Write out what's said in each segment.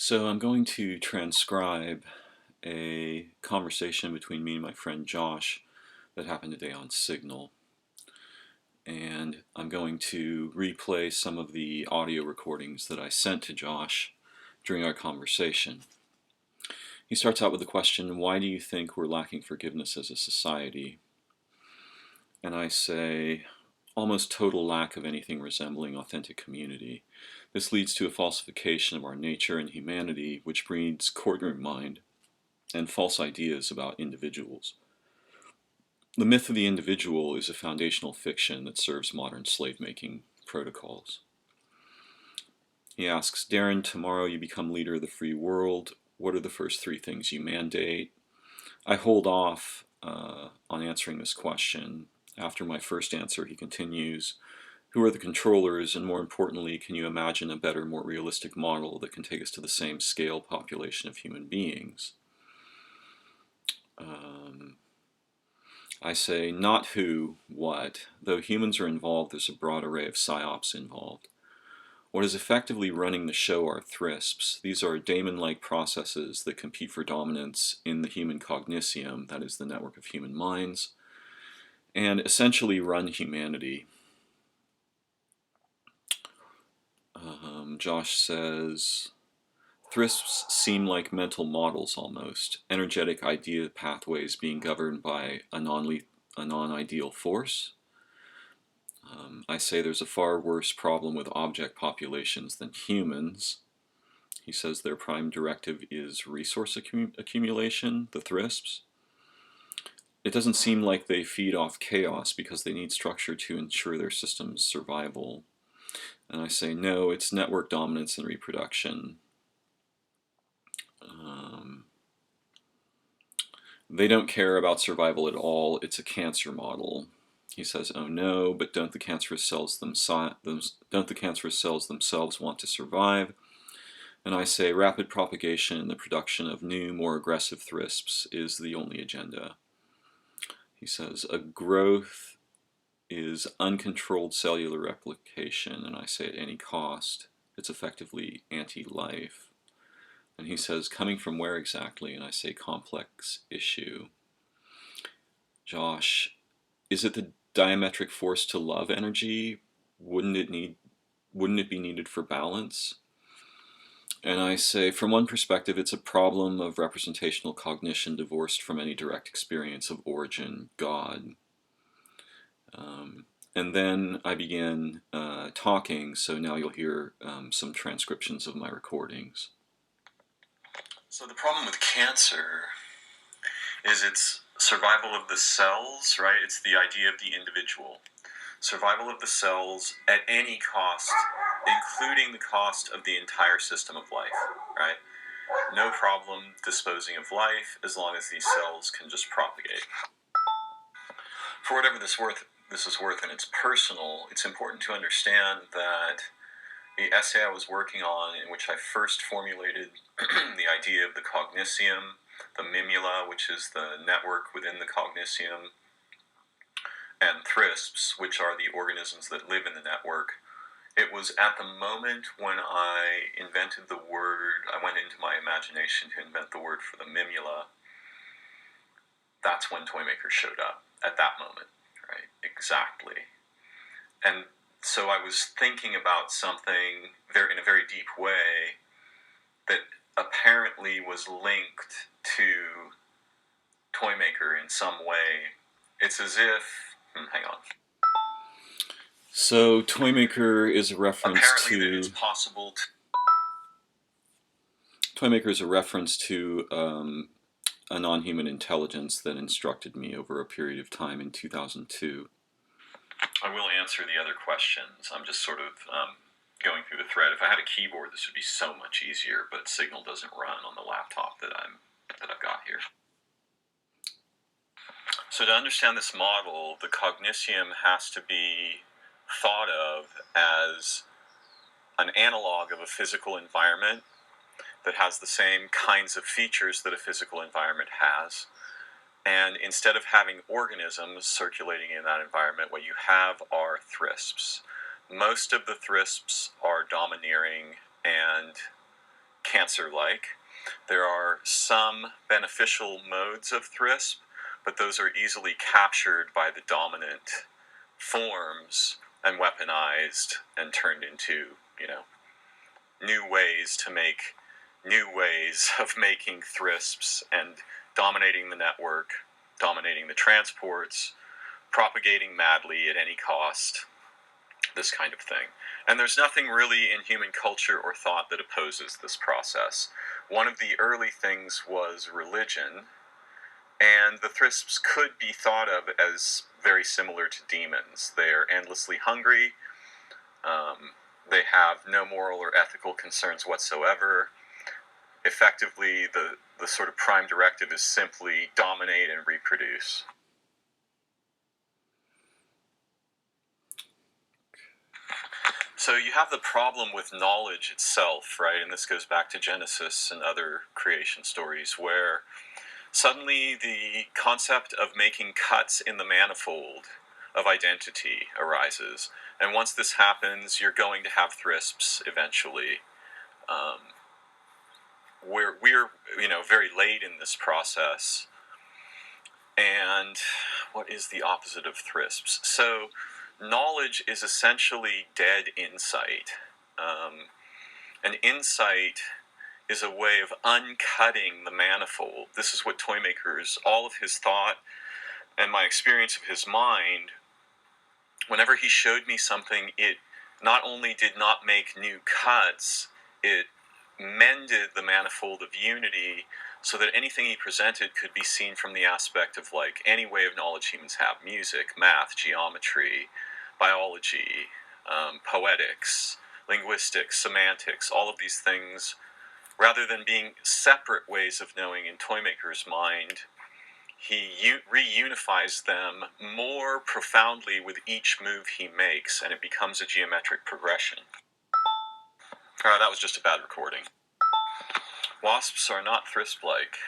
So I'm going to transcribe a conversation between me and my friend Josh that happened today on Signal. And I'm going to replay some of the audio recordings that I sent to Josh during our conversation. He starts out with the question, why do you think we're lacking forgiveness as a society? And I say, almost total lack of anything resembling authentic community. This leads to a falsification of our nature and humanity, which breeds courtroom mind and false ideas about individuals. The myth of the individual is a foundational fiction that serves modern slave-making protocols. He asks, Darren, tomorrow you become leader of the free world. What are the first three things you mandate? I hold off on answering this question. After my first answer, he continues, who are the controllers, and more importantly, can you imagine a better, more realistic model that can take us to the same scale population of human beings? I say not who, what. Though humans are involved, there's a broad array of psyops involved. What is effectively running the show are thrisps. These are daemon-like processes that compete for dominance in the human cognitium, that is the network of human minds, and essentially run humanity. Josh says, thrisps seem like mental models almost, energetic idea pathways being governed by a non-ideal force. I say there's a far worse problem with object populations than humans. He says their prime directive is resource accumulation, the thrisps. It doesn't seem like they feed off chaos because they need structure to ensure their system's survival. And I say no, it's network dominance and reproduction. They don't care about survival at all. It's a cancer model. He says, oh no, but don't the cancerous cells themselves want to survive? And I say rapid propagation and the production of new, more aggressive thrisps is the only agenda. He says, a growth is uncontrolled cellular replication, and I say at any cost. It's effectively anti-life. And he says, coming from where exactly? And I say, complex issue. Josh, is it the diametric force to love energy? Wouldn't it be needed for balance? And I say, from one perspective, it's a problem of representational cognition divorced from any direct experience of origin, God. And then I begin talking, so now you'll hear some transcriptions of my recordings. So the problem with cancer is its survival of the cells, right? It's the idea of the individual. Survival of the cells at any cost, including the cost of the entire system of life, right? No problem disposing of life as long as these cells can just propagate. For whatever this is worth, and it's personal, it's important to understand that the essay I was working on, in which I first formulated the idea of the cognitium, the mimula, which is the network within the cognitium, and thrisps, which are the organisms that live in the network. It was at the moment when I invented the word, I went into my imagination to invent the word for the mimula. That's when Toymaker showed up, at that moment, right? Exactly. And so I was thinking about something in a very deep way that apparently was linked to Toymaker in some way. It's as if, hang on. So Toymaker is a reference apparently to... that it's possible to... Toymaker is a reference to a non-human intelligence that instructed me over a period of time in 2002. I will answer the other questions. I'm just sort of going through the thread. If I had a keyboard, this would be so much easier, but Signal doesn't run on the laptop that I've got here. So to understand this model, the cognitium has to be thought of as an analog of a physical environment that has the same kinds of features that a physical environment has. And instead of having organisms circulating in that environment, what you have are thrisps. Most of the thrisps are domineering and cancer-like. There are some beneficial modes of THRISP, but those are easily captured by the dominant forms and weaponized and turned into, new ways of making THRISPs and dominating the network, dominating the transports, propagating madly at any cost, this kind of thing. And there's nothing really in human culture or thought that opposes this process. One of the early things was religion, and the THRISPs could be thought of as very similar to demons. They are endlessly hungry. They have no moral or ethical concerns whatsoever. Effectively, the sort of prime directive is simply dominate and reproduce. So you have the problem with knowledge itself, right? And this goes back to Genesis and other creation stories, where suddenly the concept of making cuts in the manifold of identity arises. And once this happens, you're going to have THRISPs eventually. We're very late in this process. And what is the opposite of THRISPs? So knowledge is essentially dead insight. An insight is a way of uncutting the manifold. This is what Toymaker's, all of his thought and my experience of his mind, whenever he showed me something, it not only did not make new cuts, it mended the manifold of unity so that anything he presented could be seen from the aspect of like any way of knowledge humans have: music, math, geometry, biology, poetics, linguistics, semantics, all of these things, rather than being separate ways of knowing in Toymaker's mind. He reunifies them more profoundly with each move he makes, and it becomes a geometric progression. That was just a bad recording. Wasps are not THRISP-like,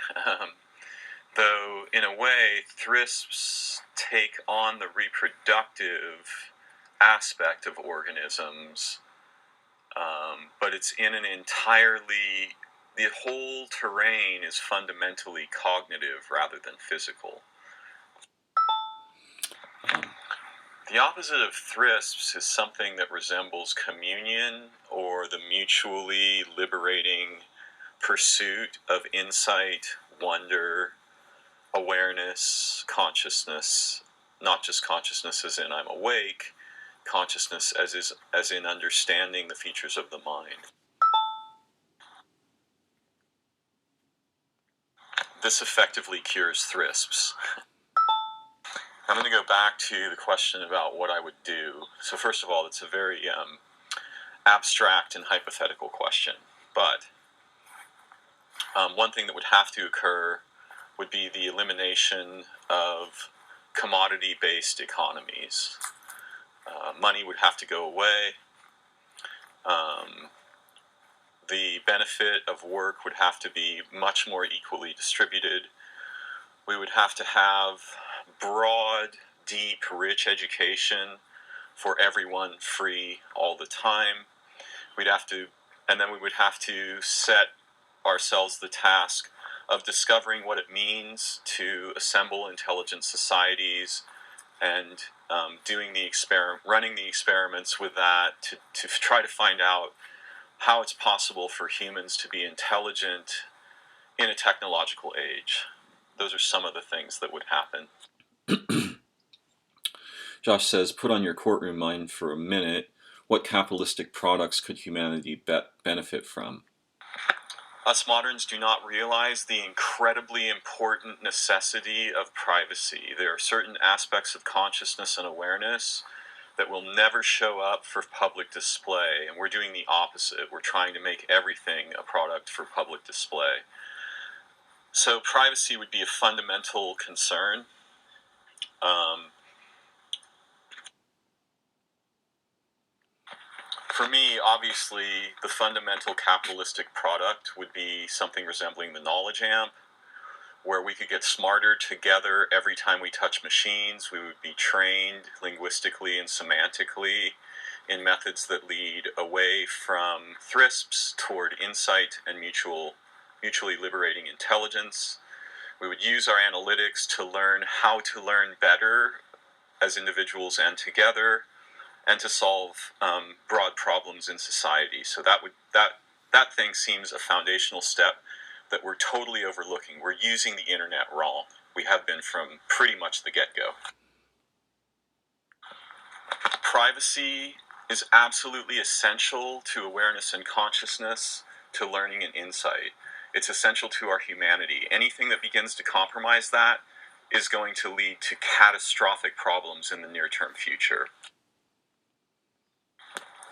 though in a way THRISPs take on the reproductive aspect of organisms, but it's in an entirely... The whole terrain is fundamentally cognitive rather than physical. The opposite of THRISPs is something that resembles communion, or the mutually liberating pursuit of insight, wonder, awareness, consciousness. Not just consciousness as in I'm awake, consciousness as in understanding the features of the mind. This effectively cures THRISPs. I'm going to go back to the question about what I would do. So first of all, it's a very abstract and hypothetical question. But one thing that would have to occur would be the elimination of commodity-based economies. Money would have to go away. The benefit of work would have to be much more equally distributed. We would have to have broad, deep, rich education for everyone, free all the time. And then we would have to set ourselves the task of discovering what it means to assemble intelligent societies and running the experiments with that to try to find out how it's possible for humans to be intelligent in a technological age. Those are some of the things that would happen. Josh says, put on your courtroom mind for a minute. What capitalistic products could humanity benefit from? Us moderns do not realize the incredibly important necessity of privacy. There are certain aspects of consciousness and awareness that will never show up for public display, and we're doing the opposite. We're trying to make everything a product for public display. So privacy would be a fundamental concern. For me, obviously, the fundamental capitalistic product would be something resembling the knowledge amp, where we could get smarter together every time we touch machines. We would be trained linguistically and semantically in methods that lead away from thrisps toward insight and mutually liberating intelligence. We would use our analytics to learn how to learn better as individuals and together, and to solve broad problems in society. So that thing seems a foundational step that we're totally overlooking. We're using the internet wrong. We have been from pretty much the get-go. Privacy is absolutely essential to awareness and consciousness, to learning and insight. It's essential to our humanity. Anything that begins to compromise that is going to lead to catastrophic problems in the near-term future.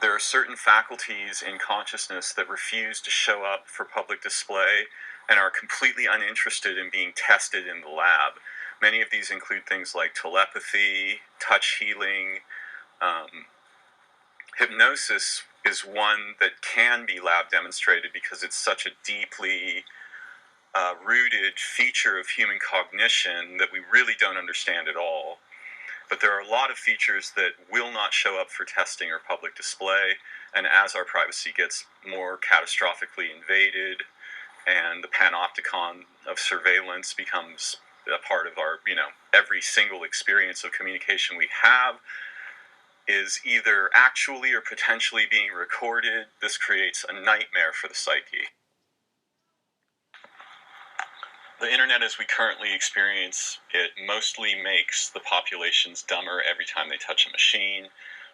There are certain faculties in consciousness that refuse to show up for public display and are completely uninterested in being tested in the lab. Many of these include things like telepathy, touch healing. Hypnosis is one that can be lab demonstrated because it's such a deeply rooted feature of human cognition that we really don't understand at all. But there are a lot of features that will not show up for testing or public display, and as our privacy gets more catastrophically invaded and the panopticon of surveillance becomes a part of our, every single experience of communication we have is either actually or potentially being recorded, this creates a nightmare for the psyche. The internet as we currently experience it mostly makes the populations dumber every time they touch a machine.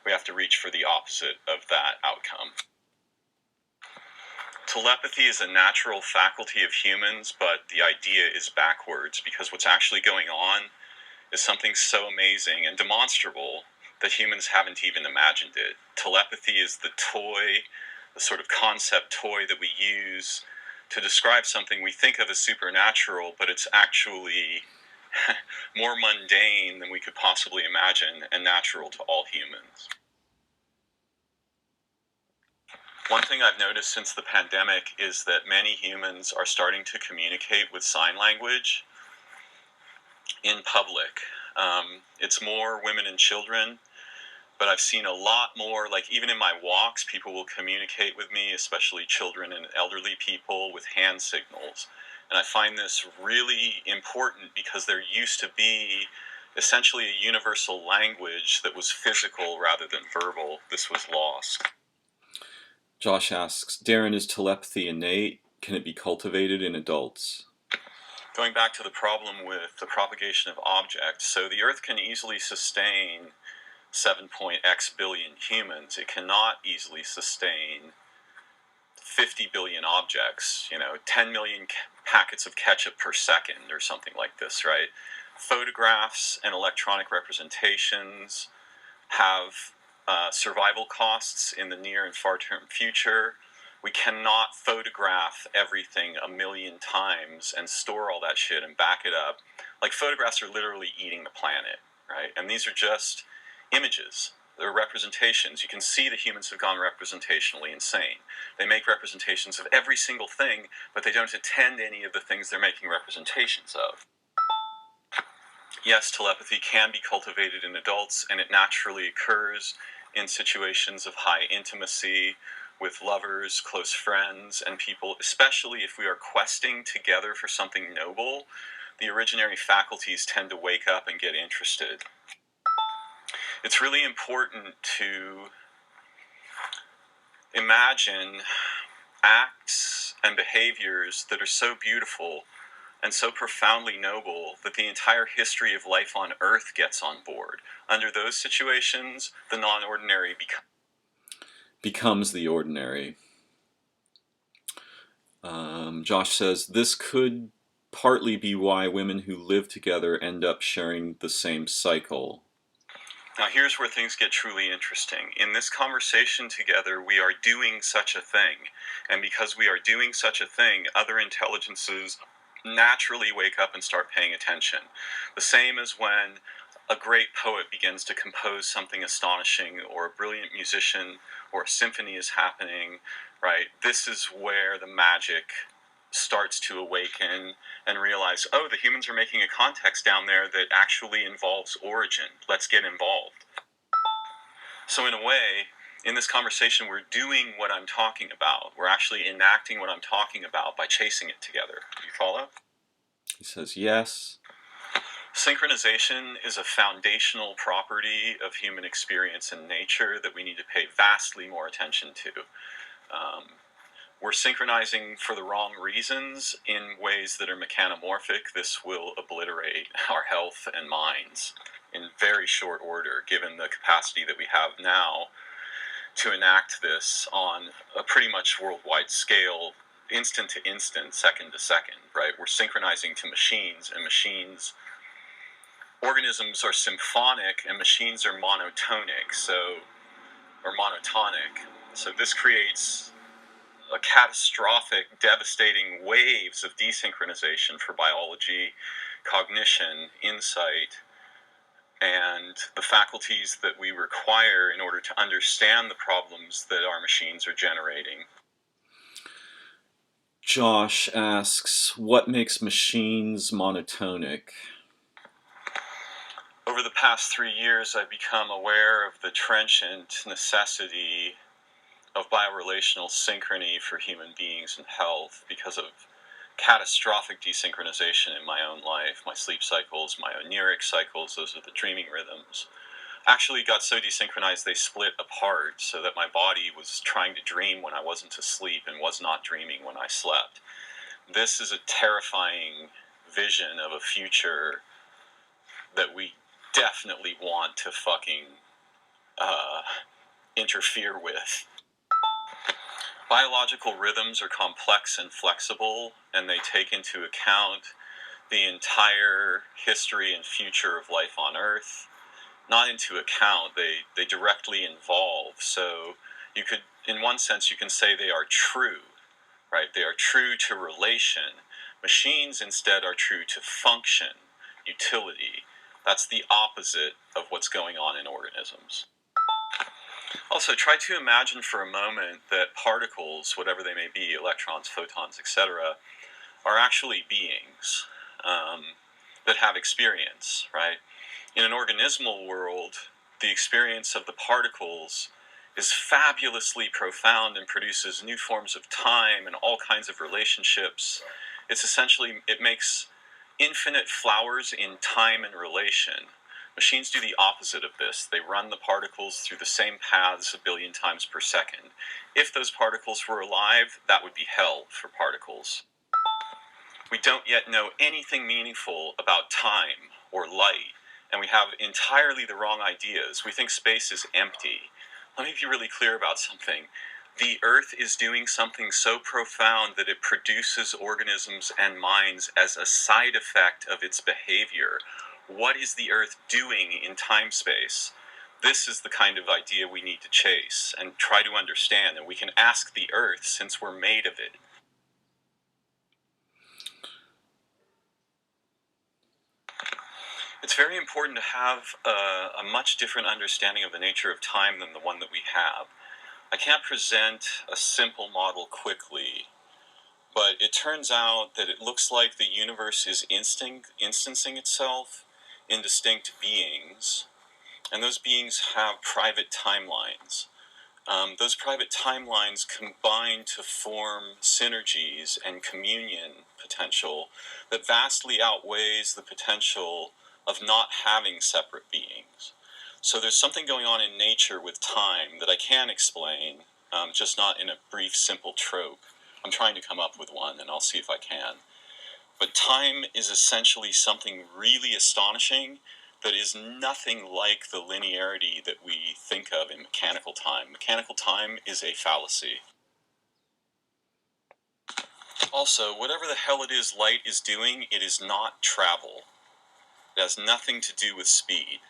We have to reach for the opposite of that outcome. Telepathy is a natural faculty of humans, but the idea is backwards because what's actually going on is something so amazing and demonstrable that humans haven't even imagined it. Telepathy is the toy, the sort of concept toy that we use to describe something we think of as supernatural, but it's actually more mundane than we could possibly imagine and natural to all humans. One thing I've noticed since the pandemic is that many humans are starting to communicate with sign language in public. It's more women and children, but I've seen a lot more, like even in my walks, people will communicate with me, especially children and elderly people, with hand signals. And I find this really important because there used to be essentially a universal language that was physical rather than verbal. This was lost. Josh asks, Darren, is telepathy innate? Can it be cultivated in adults? Going back to the problem with the propagation of objects, so the Earth can easily sustain 7.x billion humans. It cannot easily sustain 50 billion objects, 10 million packets of ketchup per second or something like this, right? Photographs and electronic representations have survival costs in the near and far-term future. We cannot photograph everything a million times and store all that shit and back it up. Like, photographs are literally eating the planet, right? And these are just images. They're representations. You can see the humans have gone representationally insane. They make representations of every single thing, but they don't attend any of the things they're making representations of. Yes, telepathy can be cultivated in adults, and it naturally occurs in situations of high intimacy with lovers, close friends, and people, especially if we are questing together for something noble. The originary faculties tend to wake up and get interested. It's really important to imagine acts and behaviors that are so beautiful and so profoundly noble that the entire history of life on Earth gets on board. Under those situations, the non-ordinary becomes the ordinary. Josh says, this could partly be why women who live together end up sharing the same cycle. Now here's where things get truly interesting. In this conversation together, we are doing such a thing. And because we are doing such a thing, other intelligences naturally wake up and start paying attention. The same as when a great poet begins to compose something astonishing, or a brilliant musician, or a symphony is happening, right? This is where the magic starts to awaken and realize, oh, the humans are making a context down there that actually involves origin. Let's get involved. So in a way, in this conversation, we're doing what I'm talking about. We're actually enacting what I'm talking about by chasing it together. Do you follow? He says, yes. Synchronization is a foundational property of human experience and nature that we need to pay vastly more attention to. We're synchronizing for the wrong reasons in ways that are mechanomorphic. This will obliterate our health and minds in very short order, given the capacity that we have now to enact this on a pretty much worldwide scale, instant to instant, second to second, right? We're synchronizing to machines, and organisms are symphonic and machines are monotonic, or monotonic. So this creates a catastrophic, devastating waves of desynchronization for biology, cognition, insight, and the faculties that we require in order to understand the problems that our machines are generating. Josh asks, what makes machines monotonic? Over the past 3 years, I've become aware of the trenchant necessity of biorelational synchrony for human beings and health because of catastrophic desynchronization in my own life. My sleep cycles, my oniric cycles, those are the dreaming rhythms, actually got so desynchronized they split apart, so that my body was trying to dream when I wasn't asleep and was not dreaming when I slept. This is a terrifying vision of a future that we definitely want to fucking interfere with. Biological rhythms are complex and flexible, and they take into account the entire history and future of life on Earth. Not into account, they directly involve. So you could, in one sense, you can say they are true, right? They are true to relation. Machines instead are true to function, utility. That's the opposite of what's going on in organisms. Also, try to imagine for a moment that particles, whatever they may be, electrons, photons, etc., are actually beings that have experience, right? In an organismal world, the experience of the particles is fabulously profound and produces new forms of time and all kinds of relationships. It's essentially, it makes infinite flowers in time and relation. Machines do the opposite of this. They run the particles through the same paths a billion times per second. If those particles were alive, that would be hell for particles. We don't yet know anything meaningful about time or light, and we have entirely the wrong ideas. We think space is empty. Let me be really clear about something. The Earth is doing something so profound that it produces organisms and minds as a side effect of its behavior. What is the Earth doing in time-space? This is the kind of idea we need to chase and try to understand, and we can ask the Earth since we're made of it. It's very important to have a much different understanding of the nature of time than the one that we have. I can't present a simple model quickly, but it turns out that it looks like the universe is instancing itself in distinct beings, and those beings have private timelines. Those private timelines combine to form synergies and communion potential that vastly outweighs the potential of not having separate beings. So there's something going on in nature with time that I can explain, just not in a brief, simple trope. I'm trying to come up with one, and I'll see if I can. But time is essentially something really astonishing that is nothing like the linearity that we think of in mechanical time. Mechanical time is a fallacy. Also, whatever the hell it is light is doing, it is not travel. It has nothing to do with speed.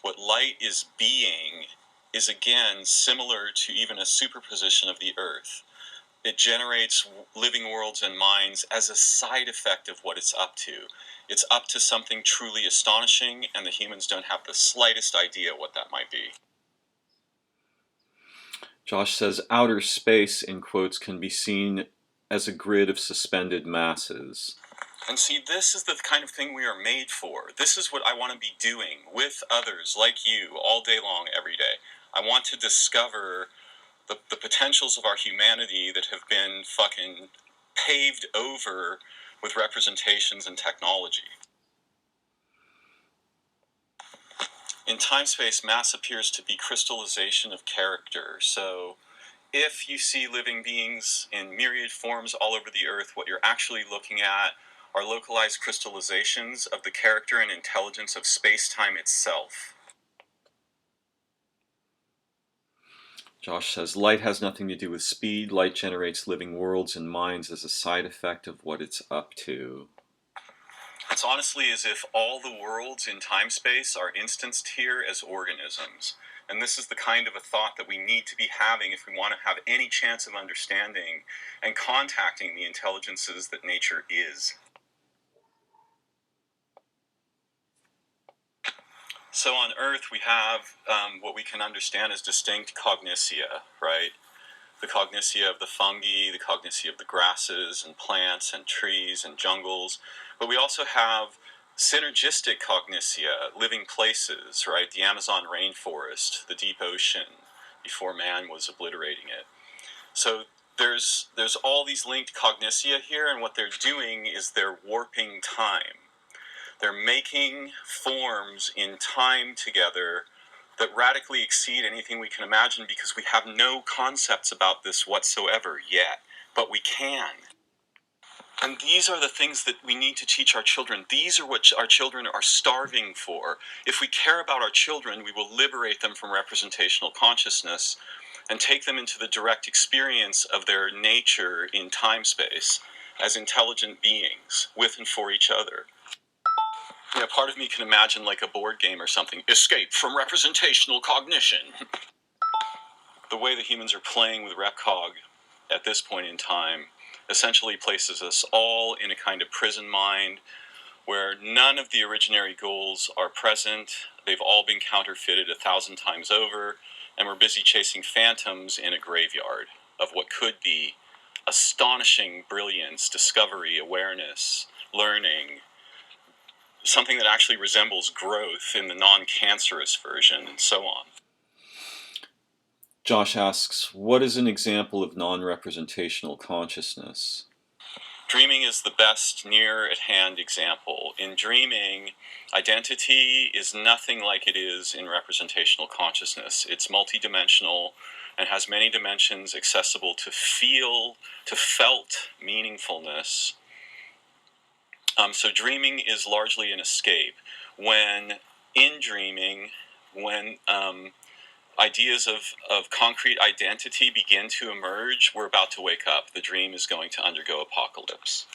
What light is being is, again, similar to even a superposition of the Earth. It generates living worlds and minds as a side effect of what it's up to. It's up to something truly astonishing, and the humans don't have the slightest idea what that might be. Josh says, outer space, in quotes, can be seen as a grid of suspended masses. And see, this is the kind of thing we are made for. This is what I want to be doing with others like you all day long, every day. I want to discover the potentials of our humanity that have been fucking paved over with representations and technology. In time-space, mass appears to be crystallization of character. So if you see living beings in myriad forms all over the earth, what you're actually looking at are localized crystallizations of the character and intelligence of space-time itself. Josh says, light has nothing to do with speed. Light generates living worlds and minds as a side effect of what it's up to. It's honestly as if all the worlds in time-space are instanced here as organisms. And this is the kind of a thought that we need to be having if we want to have any chance of understanding and contacting the intelligences that nature is. So on Earth, we have what we can understand as distinct cognitia, right? The cognitia of the fungi, the cognitia of the grasses and plants and trees and jungles. But we also have synergistic cognitia, living places, right? The Amazon rainforest, the deep ocean, before man was obliterating it. So there's all these linked cognitia here, and what they're doing is they're warping time. They're making forms in time together that radically exceed anything we can imagine, because we have no concepts about this whatsoever yet, but we can. And these are the things that we need to teach our children. These are what our children are starving for. If we care about our children, we will liberate them from representational consciousness and take them into the direct experience of their nature in time-space as intelligent beings with and for each other. You know, part of me can imagine like a board game or something. Escape from representational cognition. The way the humans are playing with RepCog at this point in time essentially places us all in a kind of prison mind where none of the originary goals are present. They've all been counterfeited 1,000 times over, and we're busy chasing phantoms in a graveyard of what could be astonishing brilliance, discovery, awareness, learning, something that actually resembles growth in the non-cancerous version, and so on. Josh asks, what is an example of non-representational consciousness? Dreaming is the best near-at-hand example. In dreaming, identity is nothing like it is in representational consciousness. It's multidimensional and has many dimensions accessible to felt meaningfulness. So dreaming is largely an escape. When in dreaming, when ideas of concrete identity begin to emerge, we're about to wake up. The dream is going to undergo apocalypse.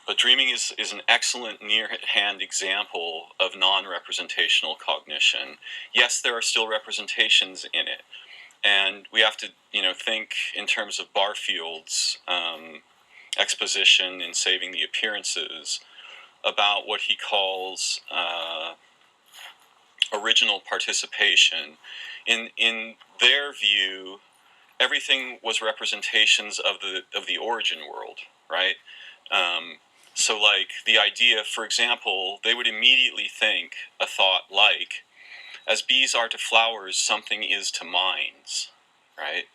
But dreaming is an excellent near-at-hand example of non-representational cognition. Yes, there are still representations in it. And we have to, think in terms of Barfield's exposition in Saving the Appearances about what he calls original participation. In their view, everything was representations of the origin world, right? So like the idea, for example, they would immediately think a thought like, as bees are to flowers, something is to minds, right?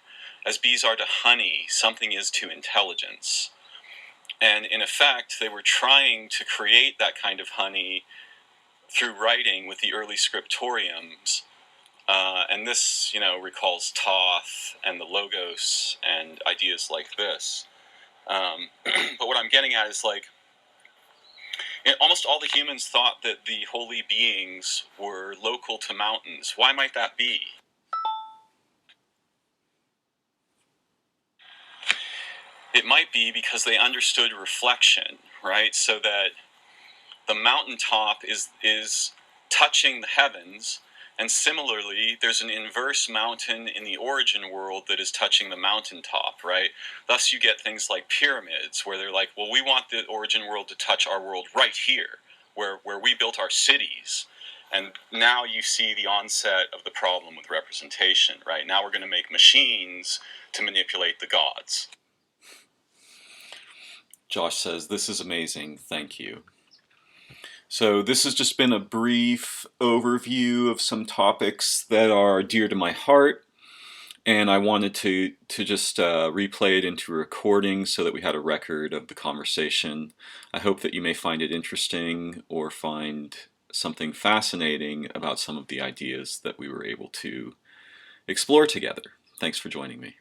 As bees are to honey, something is to intelligence. And in effect, they were trying to create that kind of honey through writing with the early scriptoriums. And this, recalls Thoth and the Logos and ideas like this. But what I'm getting at is like, almost all the humans thought that the holy beings were local to mountains. Why might that be? It might be because they understood reflection, right? So that the mountaintop is touching the heavens, and similarly, there's an inverse mountain in the origin world that is touching the mountaintop, right? Thus you get things like pyramids, where they're like, well, we want the origin world to touch our world right here, where we built our cities. And now you see the onset of the problem with representation, right? Now we're going to make machines to manipulate the gods. Josh says, this is amazing, thank you. So this has just been a brief overview of some topics that are dear to my heart, and I wanted to just replay it into a recording so that we had a record of the conversation. I hope that you may find it interesting or find something fascinating about some of the ideas that we were able to explore together. Thanks for joining me.